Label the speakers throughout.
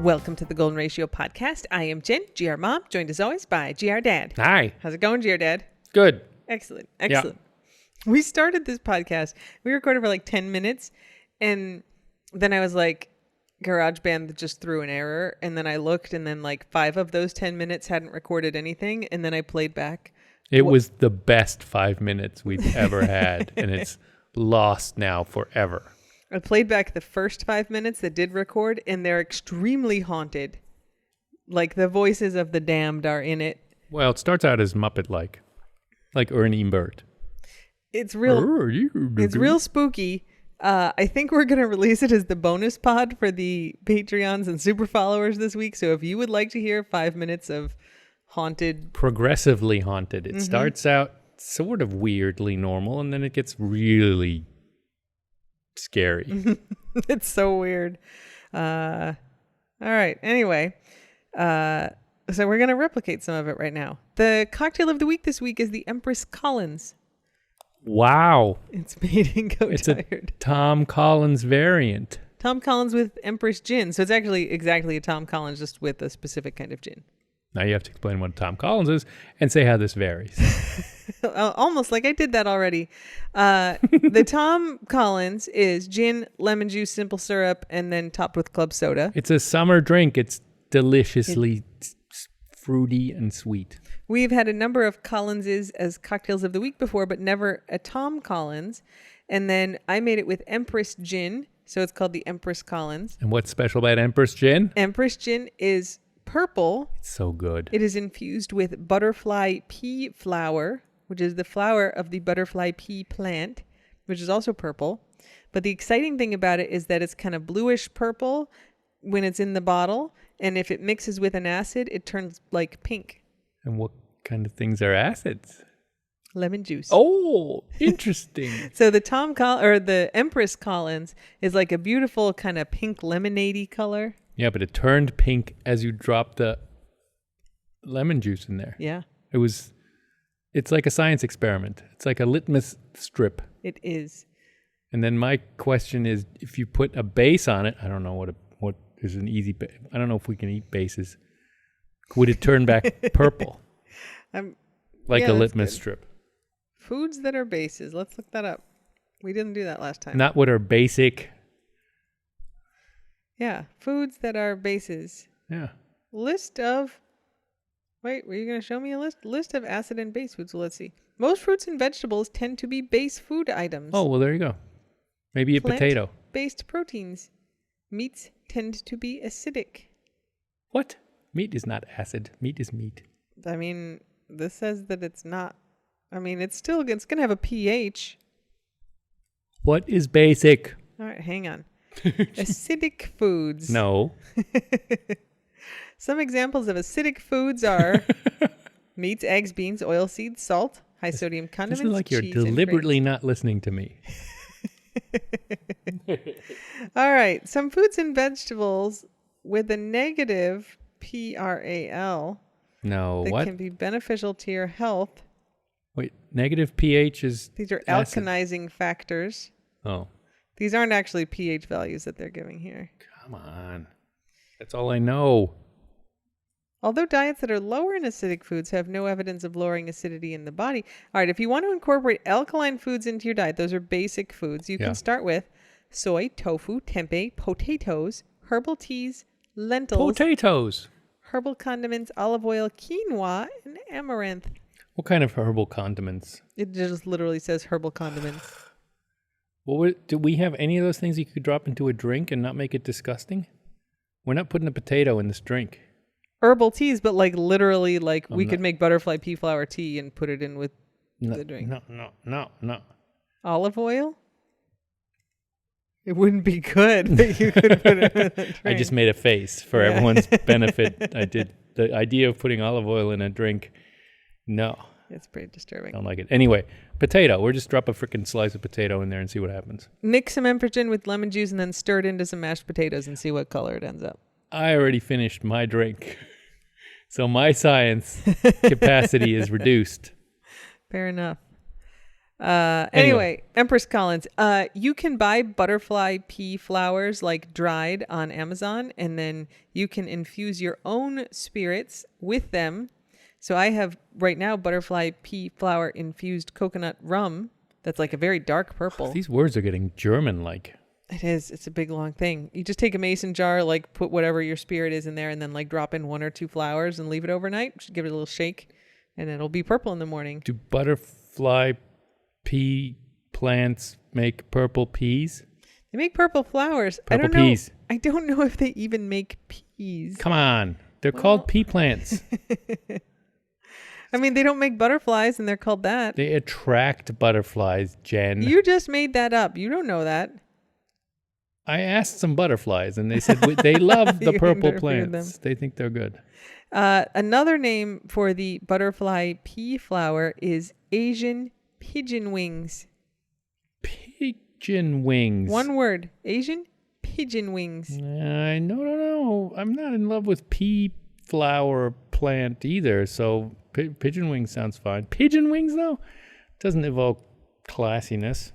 Speaker 1: Welcome to the Golden Ratio podcast. I am Jen, GR Mom, joined as always by GR Dad.
Speaker 2: Hi.
Speaker 1: How's it going, GR Dad?
Speaker 2: Good.
Speaker 1: Excellent. We started this podcast. We recorded for like 10 minutes, and then I was like, GarageBand just threw an error, and then I looked, and then like 5 of those 10 minutes hadn't recorded anything, and then I played back.
Speaker 2: It was the best 5 minutes we've ever had, and it's lost now forever.
Speaker 1: I played back the first 5 minutes that did record, and they're extremely haunted. Like the voices of the damned are in it.
Speaker 2: Well, it starts out as Muppet-like Ernie Bert.
Speaker 1: It's real spooky. I think we're going to release it as the bonus pod for the Patreons and super followers this week. So if you would like to hear 5 minutes of haunted...
Speaker 2: Progressively haunted. It starts out sort of weirdly normal, and then it gets really scary.
Speaker 1: It's so weird. All right. Anyway, so we're going to replicate some of it right now. The cocktail of the week this week is the Empress Collins.
Speaker 2: Wow.
Speaker 1: It's made in Go
Speaker 2: It's
Speaker 1: Tired.
Speaker 2: a Tom Collins variant.
Speaker 1: Tom Collins with Empress Gin. So it's actually exactly a Tom Collins, just with a specific kind of gin.
Speaker 2: Now you have to explain what Tom Collins is and say how this varies.
Speaker 1: Almost like I did that already. The Tom Collins is gin, lemon juice, simple syrup, and then topped with club soda.
Speaker 2: It's a summer drink. It's deliciously fruity and sweet.
Speaker 1: We've had a number of Collinses as cocktails of the week before, but never a Tom Collins. And then I made it with Empress Gin, so it's called the Empress Collins.
Speaker 2: And what's special about Empress Gin?
Speaker 1: Empress Gin is purple.
Speaker 2: It's so good.
Speaker 1: It is infused with butterfly pea flower, which is the flower of the butterfly pea plant, which is also purple. But the exciting thing about it is that it's kind of bluish purple when it's in the bottle. And if it mixes with an acid, it turns like pink.
Speaker 2: And what kind of things are acids?
Speaker 1: Lemon juice.
Speaker 2: Oh, interesting.
Speaker 1: So the Empress Collins is like a beautiful kind of pink lemonade-y color.
Speaker 2: Yeah, but it turned pink as you dropped the lemon juice in there.
Speaker 1: Yeah.
Speaker 2: It's like a science experiment. It's like a litmus strip.
Speaker 1: It is.
Speaker 2: And then my question is, if you put a base on it, I don't know what is an easy base. I don't know if we can eat bases. Would it turn back purple? Like a litmus strip.
Speaker 1: Foods that are bases. Let's look that up. We didn't do that last time.
Speaker 2: Not what are basic.
Speaker 1: Yeah. Foods that are bases.
Speaker 2: Yeah.
Speaker 1: List of... Wait, were you going to show me a list? List of acid and base foods. Well, let's see. Most fruits and vegetables tend to be base food items.
Speaker 2: Oh, well, there you go. Maybe a potato.
Speaker 1: Plant-based proteins. Meats tend to be acidic.
Speaker 2: What? Meat is not acid. Meat is meat.
Speaker 1: I mean, this says that it's not. I mean, it's going to have a pH.
Speaker 2: What is basic?
Speaker 1: All right, hang on. Acidic foods.
Speaker 2: No.
Speaker 1: Some examples of acidic foods are meats, eggs, beans, oilseeds, salt, high sodium condiments.
Speaker 2: This is like you're deliberately not listening to me.
Speaker 1: All right. Some foods and vegetables with a negative PRAL.
Speaker 2: No,
Speaker 1: that
Speaker 2: what?
Speaker 1: can be beneficial to your health.
Speaker 2: Wait, negative pH is...
Speaker 1: These are
Speaker 2: acid.
Speaker 1: alkalizing factors.
Speaker 2: Oh.
Speaker 1: These aren't actually pH values that they're giving here.
Speaker 2: Come on. That's all I know.
Speaker 1: Although diets that are lower in acidic foods have no evidence of lowering acidity in the body. All right, if you want to incorporate alkaline foods into your diet, those are basic foods. You can start with soy, tofu, tempeh, potatoes, herbal teas, lentils.
Speaker 2: Potatoes.
Speaker 1: Herbal condiments, olive oil, quinoa, and amaranth.
Speaker 2: What kind of herbal condiments?
Speaker 1: It just literally says herbal condiments.
Speaker 2: Do we have any of those things you could drop into a drink and not make it disgusting? We're not putting a potato in this drink.
Speaker 1: Herbal teas, but like literally, like we could make butterfly pea flower tea and put it in with the drink.
Speaker 2: No.
Speaker 1: Olive oil? It wouldn't be good, but you could put it in a drink.
Speaker 2: I just made a face for everyone's benefit. I did. The idea of putting olive oil in a drink, no.
Speaker 1: It's pretty disturbing.
Speaker 2: Don't like it. Anyway, potato. We'll just drop a freaking slice of potato in there and see what happens.
Speaker 1: Mix some Empress Gin with lemon juice and then stir it into some mashed potatoes and see what color it ends up.
Speaker 2: I already finished my drink. So my science capacity is reduced.
Speaker 1: Fair enough. Anyway, Empress Collins. You can buy butterfly pea flowers like dried on Amazon, and then you can infuse your own spirits with them. So I have right now butterfly pea flower infused coconut rum. That's like a very dark purple.
Speaker 2: These words are getting German-like.
Speaker 1: It is. It's a big long thing. You just take a mason jar, like put whatever your spirit is in there, and then like drop in 1 or 2 flowers and leave it overnight. Just give it a little shake, and it'll be purple in the morning.
Speaker 2: Do butterfly pea plants make purple peas?
Speaker 1: They make purple flowers.
Speaker 2: Purple peas.
Speaker 1: I don't know if they even make peas.
Speaker 2: Come on. They're called pea plants.
Speaker 1: I mean, they don't make butterflies, and they're called that.
Speaker 2: They attract butterflies, Jen.
Speaker 1: You just made that up. You don't know that.
Speaker 2: I asked some butterflies, and they said they love the purple
Speaker 1: interviewed
Speaker 2: plants. They think they're good.
Speaker 1: Another name for the butterfly pea flower is Asian pigeon wings.
Speaker 2: Pigeon wings.
Speaker 1: One word. Asian pigeon wings.
Speaker 2: No. I'm not in love with pea flower plant either, so pigeon wings sounds fine. Pigeon wings, though, doesn't evoke classiness.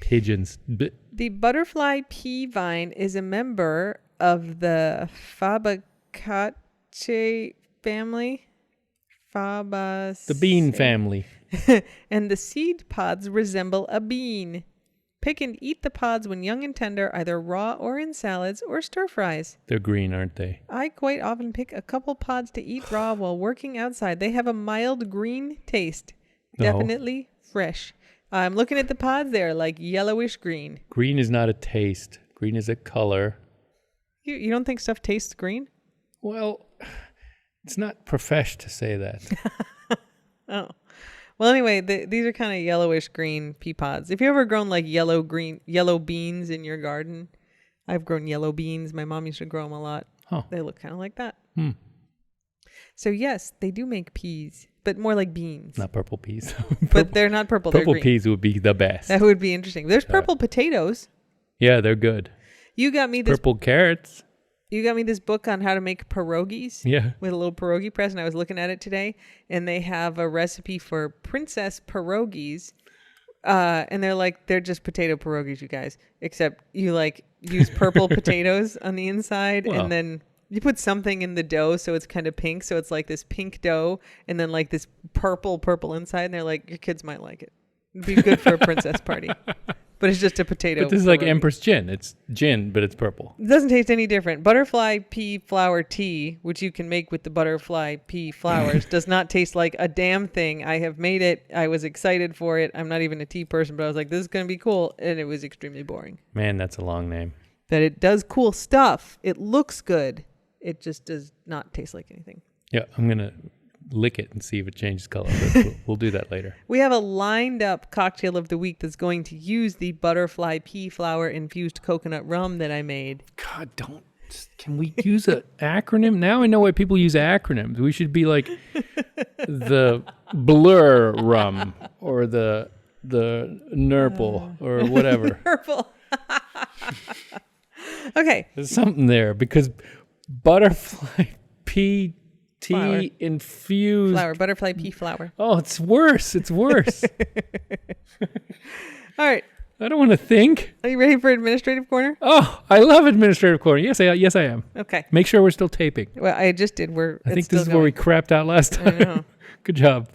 Speaker 2: Pigeons.
Speaker 1: The butterfly pea vine is a member of the Fabaceae family.
Speaker 2: The bean family.
Speaker 1: And the seed pods resemble a bean. Pick and eat the pods when young and tender, either raw or in salads or stir fries.
Speaker 2: They're green, aren't they?
Speaker 1: I quite often pick a couple pods to eat raw while working outside. They have a mild green taste. Definitely fresh. I'm looking at the pods. They're like yellowish green.
Speaker 2: Green is not a taste. Green is a color.
Speaker 1: You don't think stuff tastes green?
Speaker 2: Well, it's not profesh to say that.
Speaker 1: Oh. Well, anyway, these are kind of yellowish green pea pods. If you ever grown like yellow beans in your garden, I've grown yellow beans. My mom used to grow them a lot.
Speaker 2: Huh.
Speaker 1: They look kind of like that. So yes, they do make peas, but more like beans.
Speaker 2: Not purple peas.
Speaker 1: But they're not purple.
Speaker 2: Purple
Speaker 1: they're green.
Speaker 2: peas would be the best.
Speaker 1: That would be interesting. There's purple potatoes.
Speaker 2: Yeah, they're good.
Speaker 1: You got me this
Speaker 2: purple carrots.
Speaker 1: You got me this book on how to make pierogies.
Speaker 2: Yeah.
Speaker 1: With a little pierogi press, and I was looking at it today, and they have a recipe for princess pierogies. And they're just potato pierogies, you guys. Except you like use purple potatoes on the inside, and then you put something in the dough so it's kind of pink. So it's like this pink dough, and then like this purple inside. And they're like, your kids might like it. It'd be good for a princess party. But it's just a potato.
Speaker 2: But this is like Empress gin. It's gin, but it's purple.
Speaker 1: It doesn't taste any different. Butterfly pea flower tea, which you can make with the butterfly pea flowers, does not taste like a damn thing. I have made it. I was excited for it. I'm not even a tea person, but I was like, this is going to be cool. And it was extremely boring.
Speaker 2: Man, that's a long name.
Speaker 1: But it does cool stuff. It looks good. It just does not taste like anything.
Speaker 2: Yeah, I'm going to lick it and see if it changes color. We'll do that later.
Speaker 1: We have a lined up cocktail of the week that's going to use the butterfly pea flower infused coconut rum that I made.
Speaker 2: God, can we use an acronym? Now I know why people use acronyms. We should be like the Blur rum or the Nurple or whatever.
Speaker 1: Nurple. Okay.
Speaker 2: There's something there because butterfly pea tea
Speaker 1: flower.
Speaker 2: Infused
Speaker 1: Flower, butterfly pea flower.
Speaker 2: Oh, it's worse. All
Speaker 1: right.
Speaker 2: I don't want to think.
Speaker 1: Are you ready for administrative corner?
Speaker 2: Oh, I love administrative corner. Yes, I am.
Speaker 1: Okay.
Speaker 2: Make sure we're still taping.
Speaker 1: Well, I just did.
Speaker 2: I think this is where we crapped out last time.
Speaker 1: I know.
Speaker 2: Good job.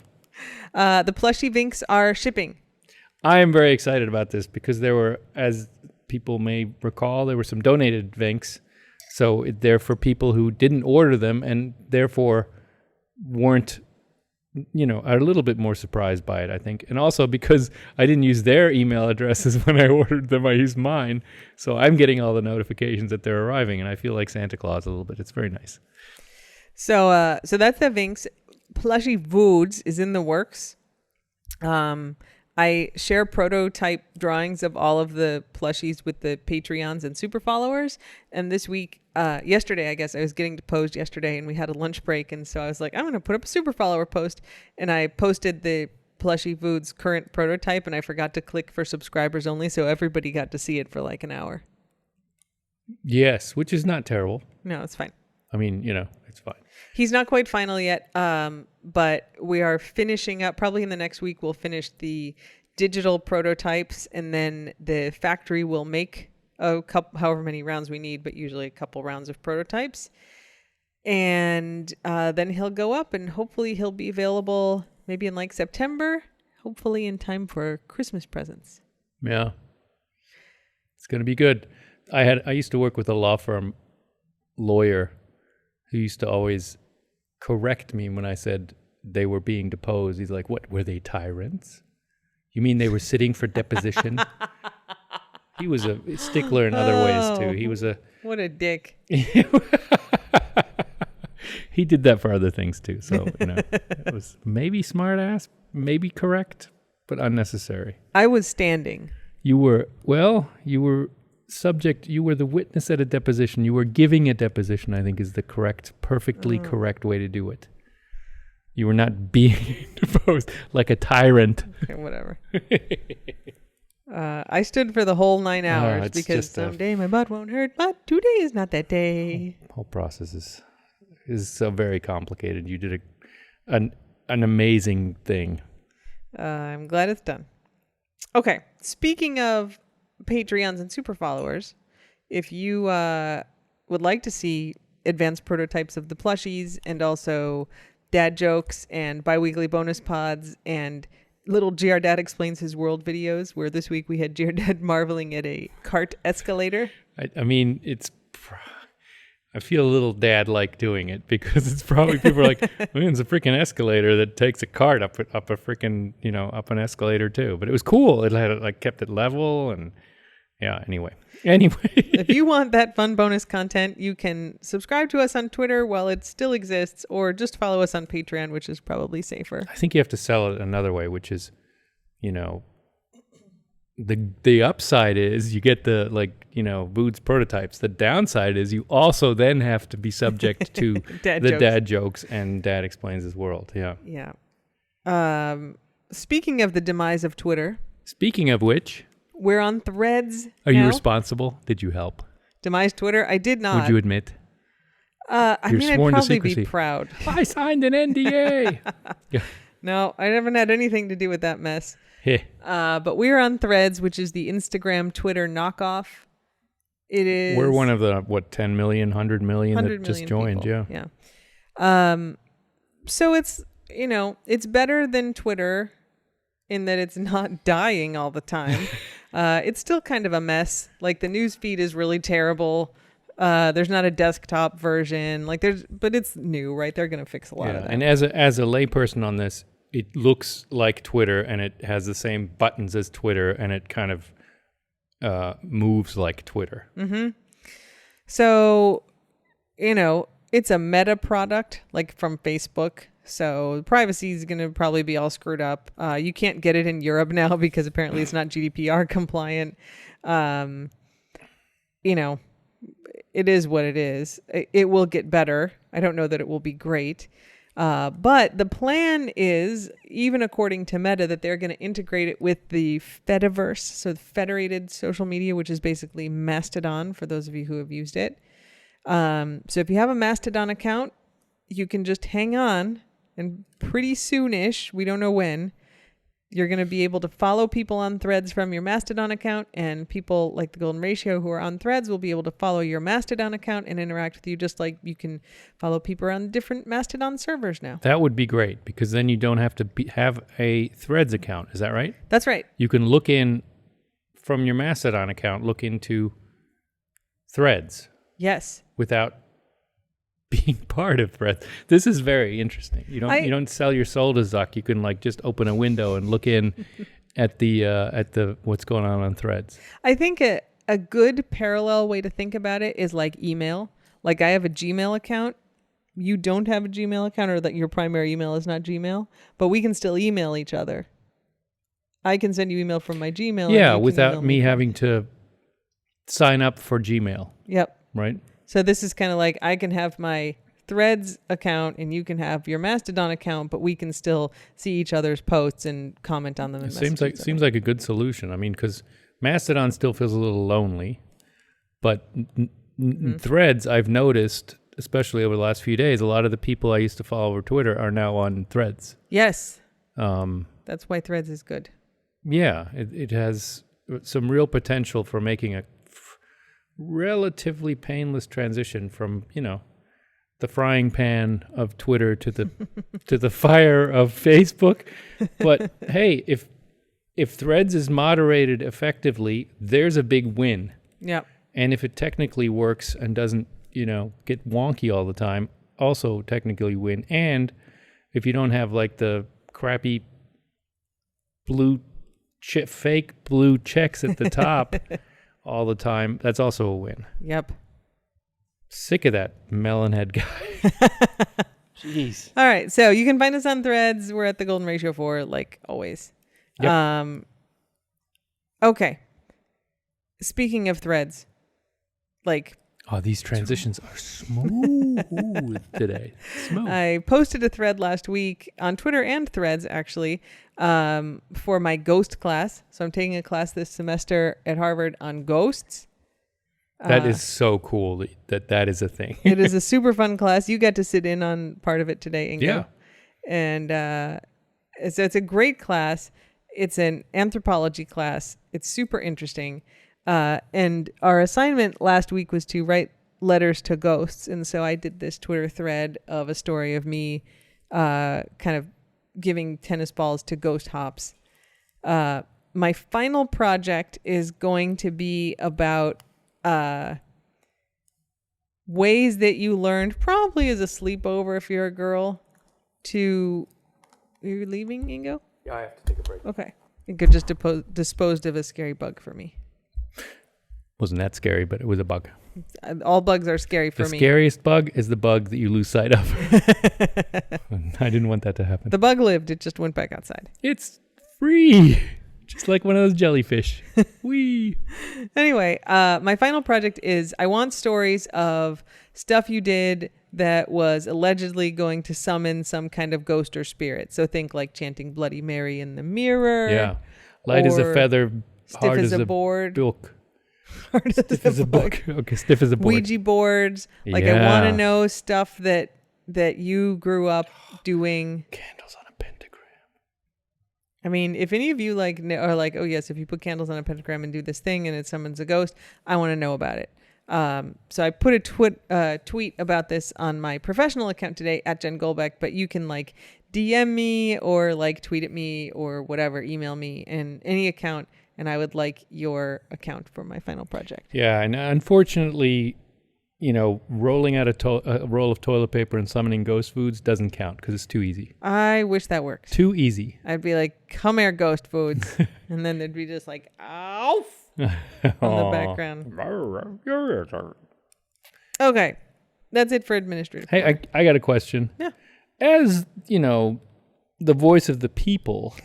Speaker 1: The plushie Vinks are shipping.
Speaker 2: I am very excited about this because there were, as people may recall, there were some donated Vinks. So they're for people who didn't order them and therefore weren't, are a little bit more surprised by it, I think. And also because I didn't use their email addresses when I ordered them, I used mine. So I'm getting all the notifications that they're arriving, and I feel like Santa Claus a little bit. It's very nice.
Speaker 1: So that's the Vinks. Plushie Voods is in the works. I share prototype drawings of all of the plushies with the Patreons and super followers. And this week, yesterday, I guess I was getting to post yesterday and we had a lunch break. And so I was like, I'm going to put up a super follower post. And I posted the Plushie Foods current prototype and I forgot to click for subscribers only. So everybody got to see it for like an hour.
Speaker 2: Yes, which is not terrible.
Speaker 1: No, it's fine.
Speaker 2: I mean, it's fine.
Speaker 1: He's not quite final yet, but we are finishing up. Probably in the next week, we'll finish the digital prototypes, and then the factory will make a couple, however many rounds we need, but usually a couple rounds of prototypes. And then he'll go up, and hopefully he'll be available maybe in like September, hopefully in time for Christmas presents.
Speaker 2: Yeah. It's going to be good. I used to work with a law firm lawyer who used to always correct me when I said they were being deposed. He's like, "What, were they tyrants? You mean they were sitting for deposition?" He was a stickler in other ways too. He was
Speaker 1: what a dick.
Speaker 2: He did that for other things too. So, it was maybe smart ass, maybe correct, but unnecessary.
Speaker 1: I was standing.
Speaker 2: You were subject, you were the witness at a deposition. You were giving a deposition, I think is the perfectly correct way to do it. You were not being deposed like a tyrant.
Speaker 1: Okay, whatever. I stood for the whole 9 hours because someday my butt won't hurt, but today is not that day.
Speaker 2: Whole process is so very complicated. You did an amazing thing.
Speaker 1: I'm glad it's done. Okay, speaking of Patreons and super followers, if you would like to see advanced prototypes of the plushies and also dad jokes and bi-weekly bonus pods and little GR Dad Explains His World videos, where this week we had GR Dad marveling at a cart escalator.
Speaker 2: I mean, I feel a little dad-like doing it because it's probably people are like, it's a freaking escalator that takes a cart up a freaking, up an escalator too. But it was cool. It had kept it level and yeah. Anyway,
Speaker 1: if you want that fun bonus content, you can subscribe to us on Twitter while it still exists, or just follow us on Patreon, which is probably safer.
Speaker 2: I think you have to sell it another way, which is, the upside is you get the Vood's prototypes. The downside is you also then have to be subject to dad jokes and Dad Explains His World. Yeah.
Speaker 1: Yeah. Speaking of the demise of Twitter.
Speaker 2: Speaking of which.
Speaker 1: We're on Threads.
Speaker 2: Are you responsible? Did you help?
Speaker 1: Demise Twitter? I did not.
Speaker 2: Would you admit?
Speaker 1: I'd probably be proud.
Speaker 2: I signed an NDA.
Speaker 1: Yeah. No, I haven't had anything to do with that mess.
Speaker 2: Hey.
Speaker 1: But we're on Threads, which is the Instagram Twitter knockoff. It is.
Speaker 2: We're one of the 10 million, 100 million that just joined.
Speaker 1: People. Yeah. So it's it's better than Twitter in that it's not dying all the time. It's still kind of a mess. Like the news feed is really terrible. There's not a desktop version. But it's new, right? They're going to fix a lot of that.
Speaker 2: And as a layperson on this, it looks like Twitter, and it has the same buttons as Twitter, and it kind of moves like Twitter.
Speaker 1: Mm-hmm. So, it's a meta product, like from Facebook. So privacy is going to probably be all screwed up. You can't get it in Europe now because apparently it's not GDPR compliant. It is what it is. It will get better. I don't know that it will be great. But the plan is, even according to Meta, that they're going to integrate it with the Fediverse, so the federated social media, which is basically Mastodon for those of you who have used it. So if you have a Mastodon account, you can just hang on, and pretty soonish, we don't know when, you're going to be able to follow people on Threads from your Mastodon account, and people like the Golden Ratio who are on Threads will be able to follow your Mastodon account and interact with you just like you can follow people on different Mastodon servers now.
Speaker 2: That would be great because then you don't have to have a Threads account. Is that right?
Speaker 1: That's right.
Speaker 2: You can look in from your Mastodon account, look into Threads.
Speaker 1: Yes.
Speaker 2: Without being part of Threads. This is very interesting. You don't sell your soul to Zuck. You can just open a window and look in at the what's going on Threads.
Speaker 1: I think a good parallel way to think about it is like email. Like I have a Gmail account. You don't have a Gmail account, or that your primary email is not Gmail, but we can still email each other. I can send you email from my Gmail.
Speaker 2: Yeah, without me having to sign up for Gmail.
Speaker 1: Yep.
Speaker 2: Right?
Speaker 1: So this is kind of like I can have my Threads account and you can have your Mastodon account, but we can still see each other's posts and comment on them.
Speaker 2: It seems like a good solution. I mean, because Mastodon still feels a little lonely, but Threads, I've noticed, especially over the last few days, a lot of the people I used to follow over Twitter are now on Threads.
Speaker 1: Yes. That's why Threads is good.
Speaker 2: Yeah, it has some real potential for making a relatively painless transition from, the frying pan of Twitter to the to the fire of Facebook. But hey, if Threads is moderated effectively, there's a big win.
Speaker 1: Yeah.
Speaker 2: And if it technically works and doesn't, get wonky all the time, also technically win. And if you don't have like the crappy fake blue checks at the top all the time, that's also a win.
Speaker 1: Yep.
Speaker 2: Sick of that melonhead guy. Jeez.
Speaker 1: All right. So you can find us on Threads. We're at the Golden Ratio 4, like always.
Speaker 2: Yep.
Speaker 1: Okay. Speaking of Threads,
Speaker 2: these transitions are smooth today. Smooth.
Speaker 1: I posted a thread last week on Twitter and Threads, actually, for my ghost class. So I'm taking a class this semester at Harvard on ghosts.
Speaker 2: That is so cool that is a thing.
Speaker 1: It is a super fun class. You got to sit in on part of it today, Ingo.
Speaker 2: Yeah.
Speaker 1: And so it's a great class. It's an anthropology class. It's super interesting. And our assignment last week was to write letters to ghosts. And so I did this Twitter thread of a story of me kind of giving tennis balls to ghost hops. My final project is going to be about ways that you learned, probably as a sleepover if you're a girl, to... You're leaving, Ingo?
Speaker 2: Yeah, I have to take a break.
Speaker 1: Okay. Ingo just disposed of a scary bug for me.
Speaker 2: Wasn't that scary, but it was a bug.
Speaker 1: All bugs are scary for me.
Speaker 2: The scariest bug is the bug that you lose sight of. I didn't want that to happen.
Speaker 1: The bug lived. It just went back outside.
Speaker 2: It's free. Just like one of those jellyfish. Whee.
Speaker 1: Anyway, my final project is I want stories of stuff you did that was allegedly going to summon some kind of ghost or spirit. So think like chanting Bloody Mary in the mirror.
Speaker 2: Yeah. Light as a feather, hard as a
Speaker 1: board.
Speaker 2: Book.
Speaker 1: Stiff as a book.
Speaker 2: Okay, stiff as a board.
Speaker 1: Ouija boards. Like I want to know stuff that you grew up doing.
Speaker 2: Candles on a pentagram.
Speaker 1: I mean, if any of you are like, oh yes, if you put candles on a pentagram and do this thing and it summons a ghost, I want to know about it. So I put a tweet about this on my professional account today at Jen Goldbeck, but you can DM me or tweet at me or whatever, email me in any account. And I would like your account for my final project.
Speaker 2: Yeah, and unfortunately, rolling out a roll of toilet paper and summoning ghost foods doesn't count because it's too easy.
Speaker 1: I wish that worked.
Speaker 2: Too easy.
Speaker 1: I'd be like, come here, ghost foods. And then there'd be just ow, on the background. Okay, that's it for administrative.
Speaker 2: Hey, I got a question.
Speaker 1: Yeah.
Speaker 2: As, the voice of the people,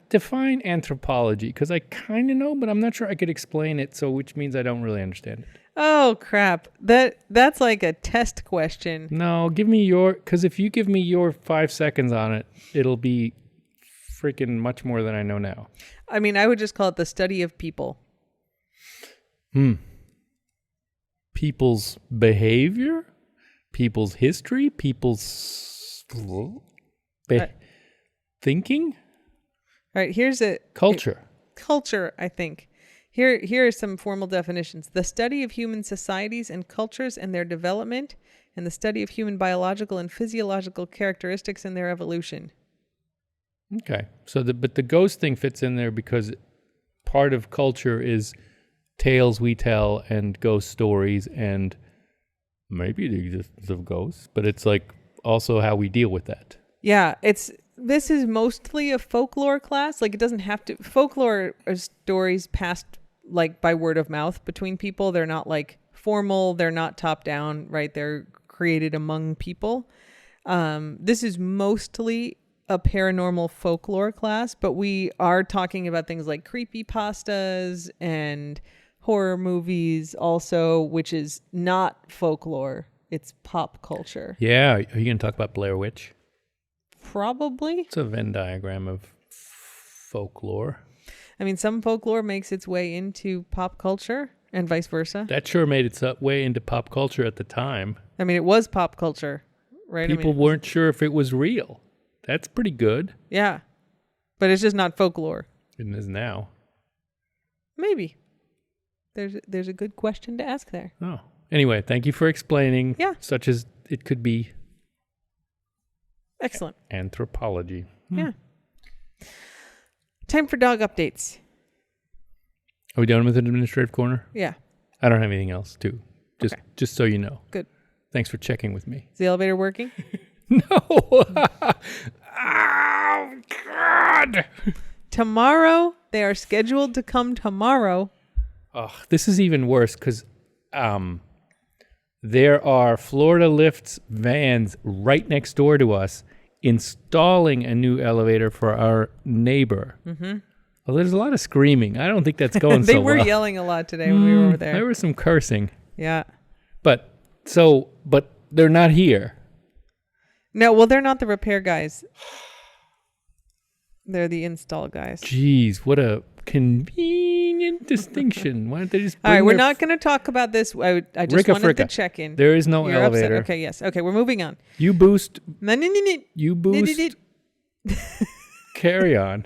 Speaker 2: define anthropology? Because I kind of know, but I'm not sure I could explain it, which means I don't really understand it.
Speaker 1: Oh, crap. That's like a test question.
Speaker 2: No, because if you give me your 5 seconds on it, it'll be freaking much more than I know now.
Speaker 1: I mean, I would just call it the study of people.
Speaker 2: People's behavior? People's history? People's... thinking?
Speaker 1: All right, here's
Speaker 2: culture.
Speaker 1: Culture, I think. Here are some formal definitions. The study of human societies and cultures and their development, and the study of human biological and physiological characteristics and their evolution.
Speaker 2: Okay. But the ghost thing fits in there because part of culture is tales we tell and ghost stories and maybe the existence of ghosts, but it's also how we deal with that.
Speaker 1: Yeah, this is mostly a folklore class. It doesn't have to. Folklore are stories passed by word of mouth between people. They're not formal. They're not top down, right? They're created among people. This is mostly a paranormal folklore class, but we are talking about things like creepypastas and horror movies also, which is not folklore. It's pop culture.
Speaker 2: Yeah. Are you going to talk about Blair Witch?
Speaker 1: Probably.
Speaker 2: It's a Venn diagram of folklore.
Speaker 1: I mean, some folklore makes its way into pop culture and vice versa.
Speaker 2: That sure made its way into pop culture at the time.
Speaker 1: I mean, it was pop culture, right?
Speaker 2: People weren't sure if it was real. That's pretty good.
Speaker 1: Yeah. But it's just not folklore.
Speaker 2: It is now.
Speaker 1: Maybe. There's a good question to ask there.
Speaker 2: Oh. Anyway, thank you for explaining.
Speaker 1: Yeah.
Speaker 2: Such as it could be.
Speaker 1: Excellent.
Speaker 2: Anthropology.
Speaker 1: Yeah. Time for dog updates.
Speaker 2: Are we done with the administrative corner?
Speaker 1: Yeah.
Speaker 2: I don't have anything else, too. Just so you know.
Speaker 1: Good.
Speaker 2: Thanks for checking with me.
Speaker 1: Is the elevator working?
Speaker 2: No. Oh, God.
Speaker 1: Tomorrow. They are scheduled to come tomorrow.
Speaker 2: Oh, this is even worse because there are Florida Lifts vans right next door to us installing a new elevator for our neighbor. Mm-hmm. Well, there's a lot of screaming. I don't think that's going so well.
Speaker 1: They were yelling a lot today when we were over there.
Speaker 2: There was some cursing.
Speaker 1: Yeah.
Speaker 2: But they're not here.
Speaker 1: No, well, they're not the repair guys. They're the install guys.
Speaker 2: Jeez, what a convenient distinction. Why don't they just bring
Speaker 1: All right, we're not going to talk about this. I just wanted to check in.
Speaker 2: There is no
Speaker 1: You're
Speaker 2: elevator.
Speaker 1: Upset. Okay, yes. Okay, we're moving on.
Speaker 2: You boost.
Speaker 1: No.
Speaker 2: You boost. Carry on.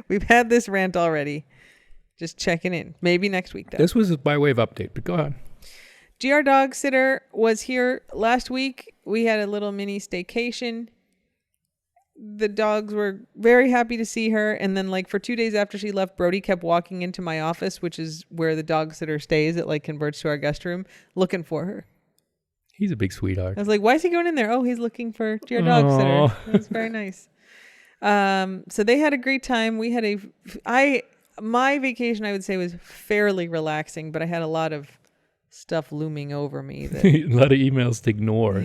Speaker 1: We've had this rant already. Just checking in. Maybe next week, though.
Speaker 2: This was by way of update, but go on.
Speaker 1: GR Dog Sitter was here last week. We had a little mini staycation. The dogs were very happy to see her. And then for 2 days after she left, Brody kept walking into my office, which is where the dog sitter stays. It converts to our guest room, looking for her.
Speaker 2: He's a big sweetheart.
Speaker 1: I was like, why is he going in there? Oh, he's looking for GR Dog Sitter. That's very nice. So they had a great time. We had my vacation, I would say, was fairly relaxing, but I had a lot of stuff looming over me.
Speaker 2: A lot of emails to ignore,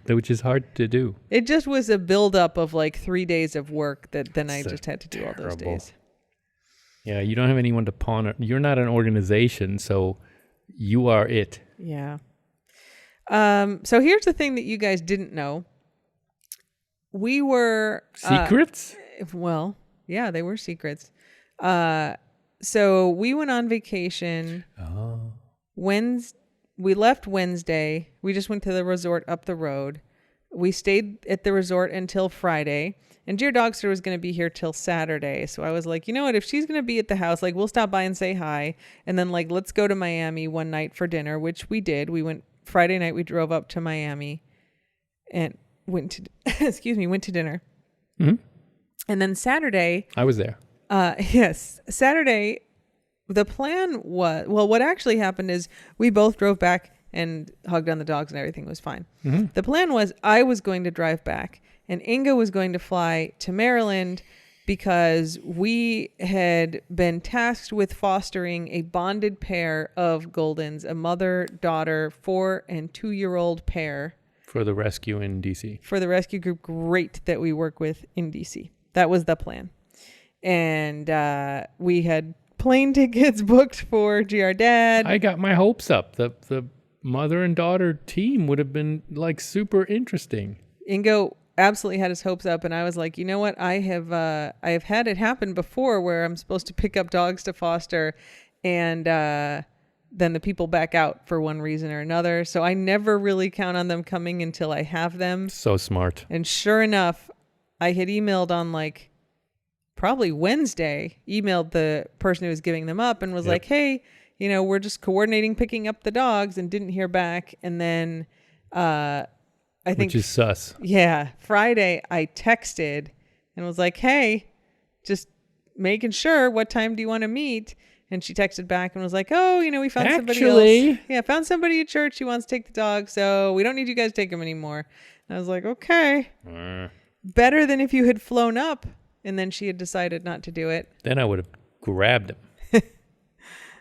Speaker 2: which is hard to do.
Speaker 1: It just was a buildup of 3 days of work that then I just had to do all those days.
Speaker 2: Yeah, you don't have anyone to pawn it. You're not an organization, so you are it.
Speaker 1: Yeah. So here's the thing that you guys didn't know. We were...
Speaker 2: Secrets?
Speaker 1: Well, yeah, they were secrets. So we went on vacation.
Speaker 2: Oh.
Speaker 1: We left Wednesday. We just went to the resort up the road. We stayed at the resort until Friday. And Dear Dogster was going to be here till Saturday. So I was like, you know what? If she's going to be at the house, we'll stop by and say hi. And then let's go to Miami one night for dinner, which we did. We went Friday night. We drove up to Miami and went to dinner.
Speaker 2: Mm-hmm.
Speaker 1: And then Saturday.
Speaker 2: I was there.
Speaker 1: Yes. Saturday. The plan was, what actually happened is we both drove back and hugged on the dogs and everything was fine. Mm-hmm. The plan was I was going to drive back and Inga was going to fly to Maryland because we had been tasked with fostering a bonded pair of Goldens, a mother-daughter 4 and 2-year-old pair.
Speaker 2: For the rescue in D.C.
Speaker 1: For the rescue group, great, that we work with in D.C. That was the plan. And we had plane tickets booked for GR Dad.
Speaker 2: I got my hopes up. The mother and daughter team would have been super interesting.
Speaker 1: Ingo absolutely had his hopes up, and I was like, you know what? I have had it happen before where I'm supposed to pick up dogs to foster, and then the people back out for one reason or another. So I never really count on them coming until I have them.
Speaker 2: So smart.
Speaker 1: And sure enough, I had emailed on probably Wednesday, emailed the person who was giving them up and was like, hey, we're just coordinating picking up the dogs, and didn't hear back. And then I think...
Speaker 2: Which is sus.
Speaker 1: Yeah. Friday, I texted and was like, hey, just making sure, what time do you want to meet? And she texted back and was like, oh, we found somebody else. Yeah, found somebody at church who wants to take the dog, so we don't need you guys to take them anymore. And I was like, okay. Better than if you had flown up. And then she had decided not to do it.
Speaker 2: Then I would have grabbed him.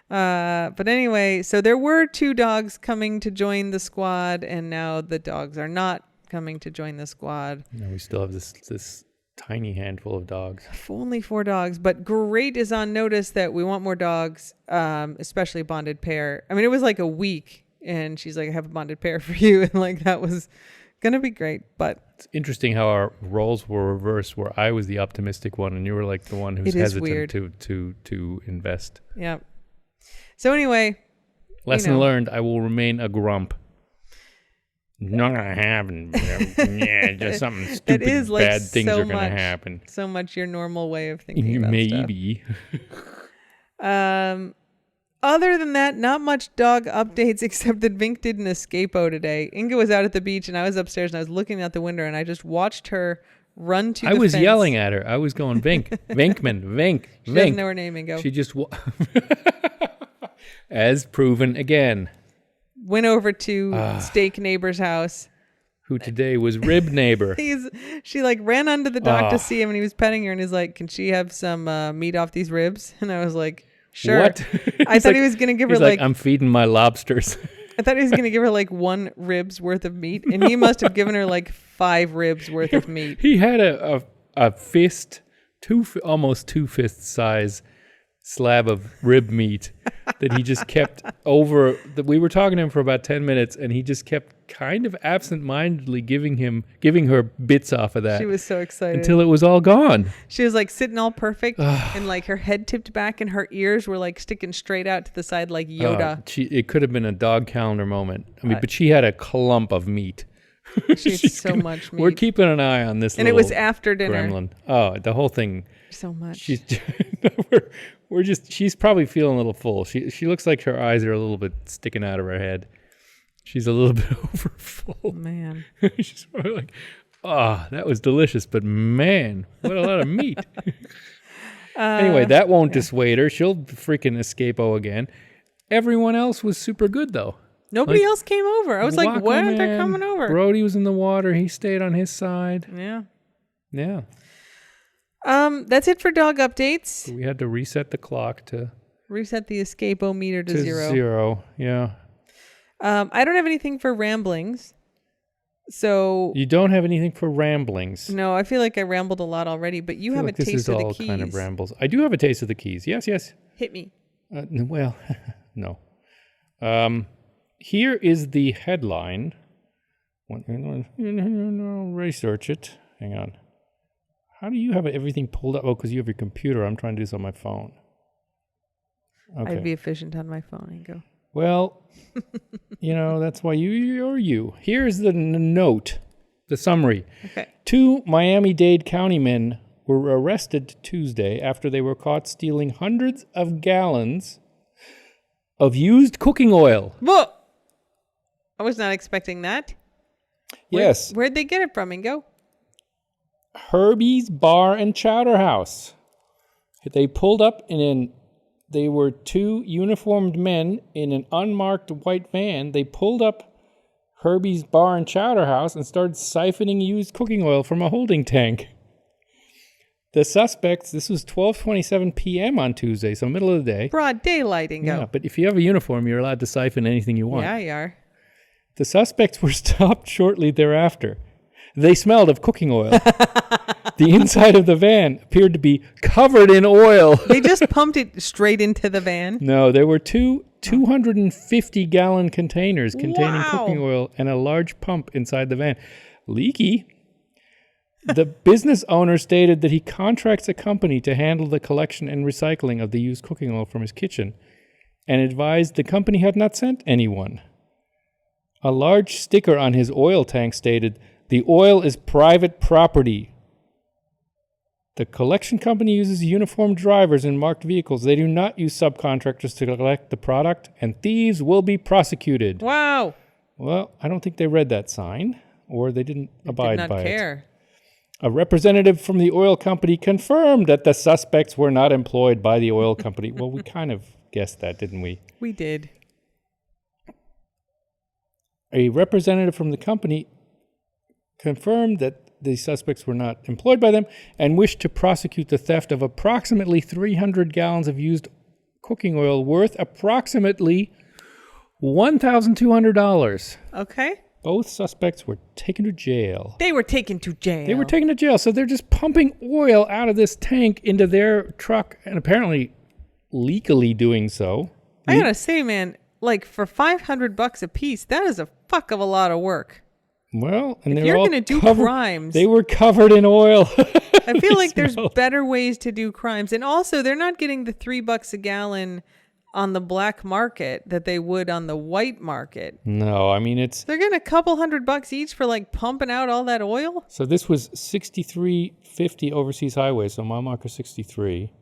Speaker 1: But anyway, so there were 2 dogs coming to join the squad, and now the dogs are not coming to join the squad.
Speaker 2: No, we still have this tiny handful of dogs.
Speaker 1: Only 4 dogs, but Great is on notice that we want more dogs, especially a bonded pair. I mean, it was a week, and she's like, I have a bonded pair for you, and that was gonna be great. But
Speaker 2: it's interesting how our roles were reversed, where I was the optimistic one and you were the one who's hesitant to invest.
Speaker 1: Yeah. So anyway,
Speaker 2: lesson learned, I will remain a grump. Not gonna happen. Yeah, just something stupid.
Speaker 1: It is like
Speaker 2: bad things
Speaker 1: so
Speaker 2: are gonna
Speaker 1: much,
Speaker 2: happen.
Speaker 1: So much your normal way of thinking about
Speaker 2: Maybe.
Speaker 1: stuff. Other than that, not much dog updates except that Vink did an escapo today. Inga was out at the beach and I was upstairs and I was looking out the window and I just watched her run to the fence.
Speaker 2: I was yelling at her. I was going, Vink, Vinkman, Vink,
Speaker 1: She
Speaker 2: Vink.
Speaker 1: doesn't know her name, Ingo.
Speaker 2: She just, as proven again.
Speaker 1: Went over to Steak Neighbor's house.
Speaker 2: Who today was Rib Neighbor.
Speaker 1: She like ran under the dog to see him and he was petting her and he's like, can she have some meat off these ribs? And I was like, sure.
Speaker 2: What?
Speaker 1: I thought he was going to give her
Speaker 2: like, I'm feeding my lobsters.
Speaker 1: I thought he was going to give her like 1 rib's worth of meat. And he must have given her like 5 ribs worth of meat.
Speaker 2: He had a fist, almost 2 fist size slab of rib meat that he just kept over. We were talking to him for about 10 minutes and he just kept kind of absent-mindedly giving her bits off of that.
Speaker 1: She was so excited.
Speaker 2: Until it was all gone.
Speaker 1: She was like sitting all perfect and like her head tipped back and her ears were like sticking straight out to the side like Yoda.
Speaker 2: It could have been a dog calendar moment. I mean, but she had a clump of meat.
Speaker 1: She ate so much meat.
Speaker 2: We're keeping an eye on this
Speaker 1: and it was after dinner.
Speaker 2: Gremlin. Oh, the whole thing.
Speaker 1: So much.
Speaker 2: She's probably feeling a little full. She looks like her eyes are a little bit sticking out of her head. She's a little bit over full.
Speaker 1: Man.
Speaker 2: She's probably like, that was delicious, but man, what a lot of meat. Anyway, that won't dissuade her. She'll freaking escapo again. Everyone else was super good, though.
Speaker 1: Nobody else came over. I was like, why aren't they coming over?
Speaker 2: Brody was in the water. He stayed on his side.
Speaker 1: Yeah.
Speaker 2: Yeah.
Speaker 1: That's it for dog updates.
Speaker 2: So we had to reset the clock to...
Speaker 1: Reset the escapo-meter to 0.
Speaker 2: 0, yeah.
Speaker 1: I don't have anything for ramblings. So...
Speaker 2: You don't have anything for ramblings?
Speaker 1: No, I feel like I rambled a lot already, but you have a taste of the keys. This is all
Speaker 2: kind of rambles. I do have a taste of the keys. Yes.
Speaker 1: Hit me.
Speaker 2: Well, no. Here is the headline. Research it. Hang on. How do you have everything pulled up? Oh, because you have your computer. I'm trying to do this on my phone. Okay.
Speaker 1: I'd be efficient on my phone and go.
Speaker 2: Well, that's why you're you. Here's the note, the summary.
Speaker 1: Okay.
Speaker 2: 2 Miami-Dade County men were arrested Tuesday after they were caught stealing hundreds of gallons of used cooking oil.
Speaker 1: Whoa! I was not expecting that.
Speaker 2: Yes.
Speaker 1: Where'd they get it from, Ingo?
Speaker 2: Herbie's Bar and Chowder House. They pulled up they were 2 uniformed men in an unmarked white van. They pulled up Herbie's Bar and Chowder House and started siphoning used cooking oil from a holding tank. The suspects, this was 12:27 p.m. on Tuesday, so middle of the day.
Speaker 1: Broad daylight, Ingo.
Speaker 2: Yeah, but if you have a uniform, you're allowed to siphon anything you want.
Speaker 1: Yeah, you are.
Speaker 2: The suspects were stopped shortly thereafter. They smelled of cooking oil. The inside of the van appeared to be covered in oil.
Speaker 1: They just pumped it straight into the van?
Speaker 2: No, there were 2 250-gallon containers containing cooking oil and a large pump inside the van. Leaky. The business owner stated that he contracts a company to handle the collection and recycling of the used cooking oil from his kitchen and advised the company had not sent anyone. A large sticker on his oil tank stated, "The oil is private property." The collection company uses uniformed drivers in marked vehicles. They do not use subcontractors to collect the product, and thieves will be prosecuted.
Speaker 1: Wow.
Speaker 2: Well, I don't think they read that sign, or they didn't abide by it.
Speaker 1: Did not care.
Speaker 2: A representative from the oil company confirmed that the suspects were not employed by the oil company. Well, we kind of guessed that, didn't we?
Speaker 1: We did.
Speaker 2: A representative from the company confirmed that the suspects were not employed by them and wished to prosecute the theft of approximately 300 gallons of used cooking oil worth approximately $1,200.
Speaker 1: Okay.
Speaker 2: Both suspects were taken to jail.
Speaker 1: They were taken to jail.
Speaker 2: They were taken to jail. So they're just pumping oil out of this tank into their truck and apparently legally doing so.
Speaker 1: I gotta say, man, like for $500 a piece, that is a fuck of a lot of work.
Speaker 2: Well, and
Speaker 1: if you're going to do crimes,
Speaker 2: they were covered in oil.
Speaker 1: I feel like there's better ways to do crimes. And also, they're not getting the $3 a gallon on the black market that they would on the white market.
Speaker 2: No, I mean
Speaker 1: They're getting a couple $100 each for like pumping out all that oil.
Speaker 2: So this was 6350 overseas highway. So mile marker 63.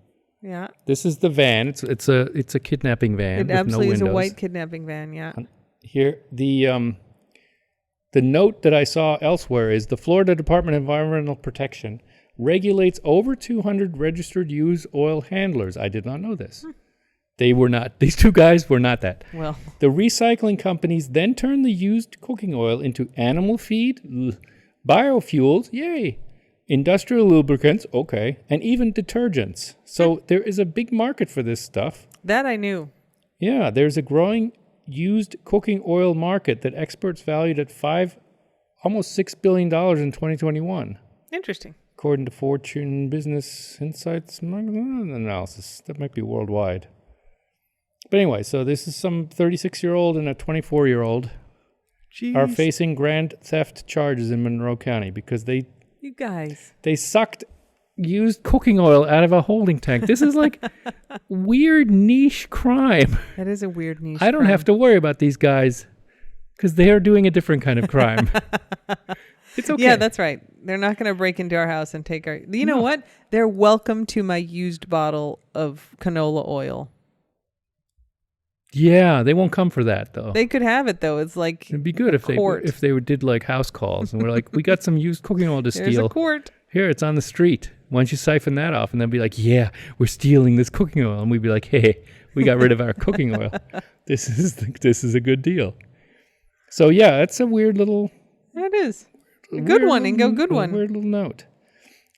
Speaker 1: Yeah.
Speaker 2: This is the van. It's a kidnapping van.
Speaker 1: It
Speaker 2: with
Speaker 1: absolutely
Speaker 2: no
Speaker 1: is
Speaker 2: windows.
Speaker 1: a white kidnapping van. Yeah.
Speaker 2: Here the note that I saw elsewhere is the Florida Department of Environmental Protection regulates over 200 registered used oil handlers. I did not know this. They were not. These two guys were not that.
Speaker 1: Well,
Speaker 2: the recycling companies then turn the used cooking oil into animal feed, biofuels, yay, industrial lubricants, okay, and even detergents. So there is a big market for this stuff.
Speaker 1: that I knew.
Speaker 2: Yeah, there's a growing used cooking oil market that experts valued at almost $6 billion in 2021.
Speaker 1: Interesting.
Speaker 2: According to Fortune Business Insights analysis. That might be worldwide. But anyway, so this is some 36-year-old and a 24-year-old are facing grand theft charges in Monroe County because
Speaker 1: You guys.
Speaker 2: they sucked used cooking oil out of a holding tank. This is like weird niche crime.
Speaker 1: That is a weird niche.
Speaker 2: I don't have to worry about these guys because they are doing a different kind of crime. It's okay.
Speaker 1: Yeah, that's right. They're not going to break into our house and take our... You know what? They're welcome to my used bottle of canola oil.
Speaker 2: Yeah, they won't come for that though.
Speaker 1: They could have it though. It's like
Speaker 2: it'd be good if they did like house calls and we're like, we got some used cooking oil to steal.
Speaker 1: There's a quart.
Speaker 2: Here, it's on the street. Why don't you siphon that off? And they'll be like, yeah, we're stealing this cooking oil. And we'd be like, hey, we got rid of our cooking oil. This is a good deal. So yeah, it's a weird little...
Speaker 1: That is. A good one, Ingo. Good one.
Speaker 2: Weird little note.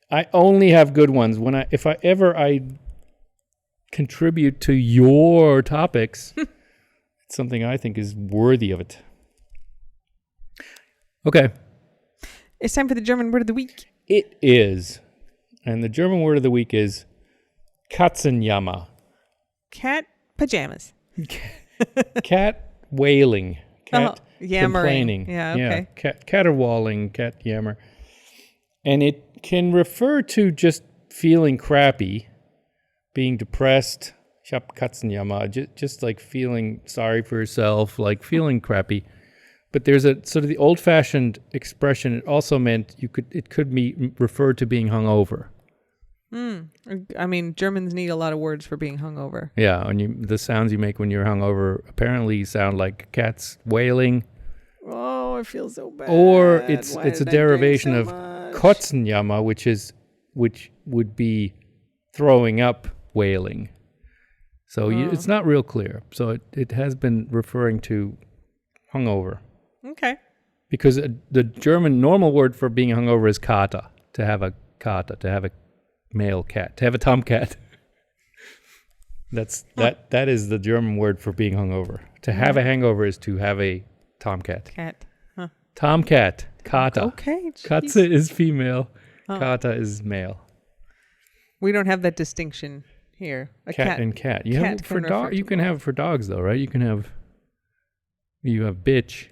Speaker 2: I only have good ones. If I ever contribute to your topics, it's something I think is worthy of it. Okay.
Speaker 1: It's time for the German word of the week.
Speaker 2: It is. And the German word of the week is Katzenjammer.
Speaker 1: Cat pajamas.
Speaker 2: Cat wailing. Cat
Speaker 1: yammering.
Speaker 2: Complaining.
Speaker 1: Yeah, okay.
Speaker 2: Yeah, caterwauling, cat yammer. And it can refer to just feeling crappy, being depressed, ich hab Katzenjammer, just like feeling sorry for yourself, like feeling crappy. But there's a sort of the old-fashioned expression. It also meant it could be referred to being hungover.
Speaker 1: I mean, Germans need a lot of words for being hungover.
Speaker 2: Yeah, and the sounds you make when you're hungover apparently sound like cats wailing.
Speaker 1: Oh, I feel so bad.
Speaker 2: Or it's a derivation of Kotzenjammer, which would be throwing up wailing. So it's not real clear. So it has been referring to hungover.
Speaker 1: Okay.
Speaker 2: Because the German normal word for being hungover is Kater, to have a male cat, to have a tomcat. That is the German word for being hungover. To have a hangover is to have a tomcat.
Speaker 1: Cat. Huh.
Speaker 2: Tomcat. Kater.
Speaker 1: Okay.
Speaker 2: Katze is female. Kater is male.
Speaker 1: We don't have that distinction here.
Speaker 2: Cat and cat. You can have it for dogs though, right? You have bitch.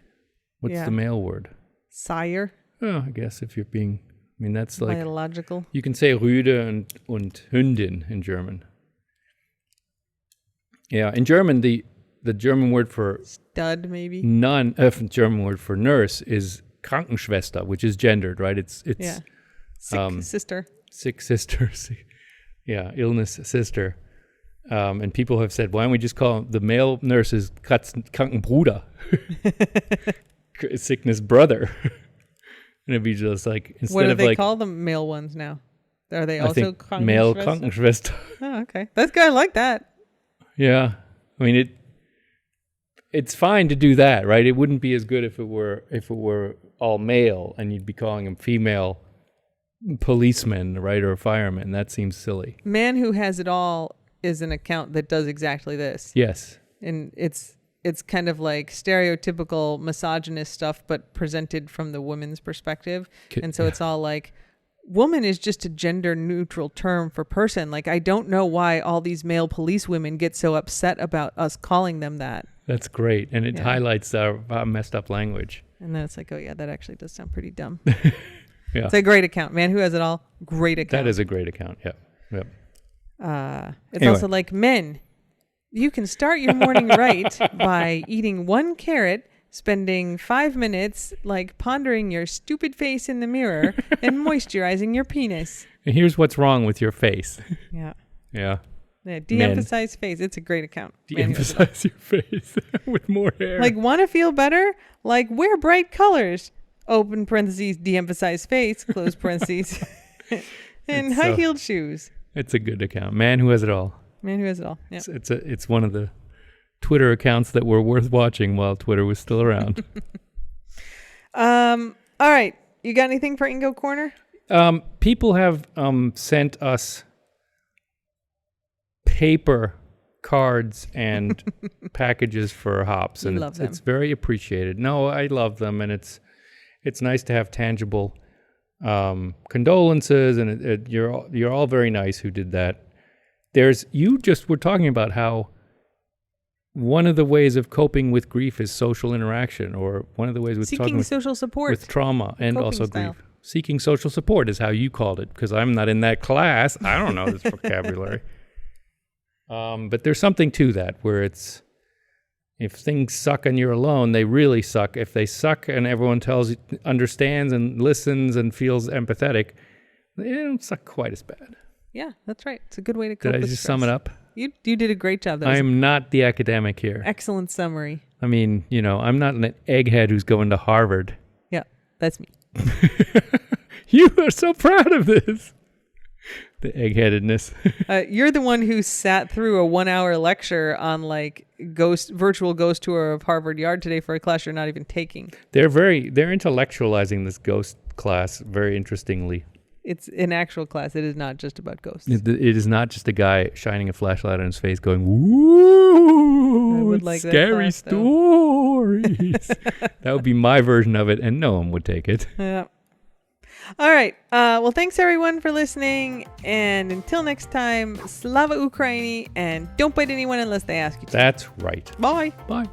Speaker 2: What's the male word?
Speaker 1: Sire.
Speaker 2: Oh, I guess if you're being... I mean, that's like...
Speaker 1: Biological.
Speaker 2: You can say Rüde und Hündin in German. Yeah, in German, the German word for...
Speaker 1: Stud, maybe?
Speaker 2: German word for nurse is Krankenschwester, which is gendered, right? It's
Speaker 1: sister.
Speaker 2: Sick sister. Yeah, illness sister. And people have said, why don't we just call the male nurses Krankenbruder? Sickness brother. And it'd be just like, instead
Speaker 1: what do
Speaker 2: of
Speaker 1: they
Speaker 2: like...
Speaker 1: call the male ones now? Are they
Speaker 2: I
Speaker 1: also
Speaker 2: think male Krankenschwester?
Speaker 1: Oh, okay. That's good. I like that.
Speaker 2: Yeah. I mean, it's fine to do that, right? It wouldn't be as good if it were all male and you'd be calling them female policemen, right? Or firemen. That seems silly.
Speaker 1: Man Who Has It All is an account that does exactly this.
Speaker 2: Yes.
Speaker 1: And it's kind of like stereotypical misogynist stuff, but presented from the woman's perspective. And so it's all like, woman is just a gender neutral term for person. Like, I don't know why all these male police women get so upset about us calling them that.
Speaker 2: That's great. And it highlights our messed up language.
Speaker 1: And then it's like, oh yeah, that actually does sound pretty dumb.
Speaker 2: Yeah.
Speaker 1: It's a great account. Man Who Has It All, great account.
Speaker 2: That is a great account. Yep.
Speaker 1: It's also like men. You can start your morning right by eating 1 carrot, spending 5 minutes like pondering your stupid face in the mirror and moisturizing your penis.
Speaker 2: And here's what's wrong with your face.
Speaker 1: Yeah.
Speaker 2: Yeah.
Speaker 1: Yeah, de-emphasize face. It's a great account.
Speaker 2: De-emphasize your face with more hair.
Speaker 1: Like, want to feel better? Like, wear bright colors. Open parentheses, de-emphasize face, close parentheses. And high-heeled shoes.
Speaker 2: It's a good account. Man who has it all.
Speaker 1: Man who has it all. Yeah.
Speaker 2: It's one of the Twitter accounts that were worth watching while Twitter was still around.
Speaker 1: All right. You got anything for Ingo Corner?
Speaker 2: People have sent us paper cards and packages for hops, and it's very appreciated. No, I love them, and it's nice to have tangible condolences, and you're all very nice who did that. You just were talking about how one of the ways of coping with grief is social interaction, or one of the ways with
Speaker 1: seeking social support
Speaker 2: with trauma and also grief. Seeking social support is how you called it, because I'm not in that class. I don't know this vocabulary. But there's something to that, where if things suck and you're alone, they really suck. If they suck and everyone understands and listens and feels empathetic, they don't suck quite as bad.
Speaker 1: Yeah, that's right. It's a good way to cope with
Speaker 2: Did I just
Speaker 1: stress.
Speaker 2: sum it up?
Speaker 1: You did a great job.
Speaker 2: I am not the academic here.
Speaker 1: Excellent summary.
Speaker 2: I mean, I'm not an egghead who's going to Harvard.
Speaker 1: Yeah, that's me.
Speaker 2: You are so proud of this. The eggheadedness.
Speaker 1: You're the one who sat through a 1-hour lecture on like virtual ghost tour of Harvard Yard today for a class you're not even taking.
Speaker 2: They're intellectualizing this ghost class very interestingly.
Speaker 1: It's an actual class. It is not just about ghosts.
Speaker 2: It is not just a guy shining a flashlight on his face going, "Woo, scary stories." That would be my version of it, and no one would take it.
Speaker 1: Yeah. All right. Well, thanks everyone for listening. And until next time, Slava Ukraini, and don't bite anyone unless they ask you to.
Speaker 2: That's right.
Speaker 1: Bye.
Speaker 2: Bye.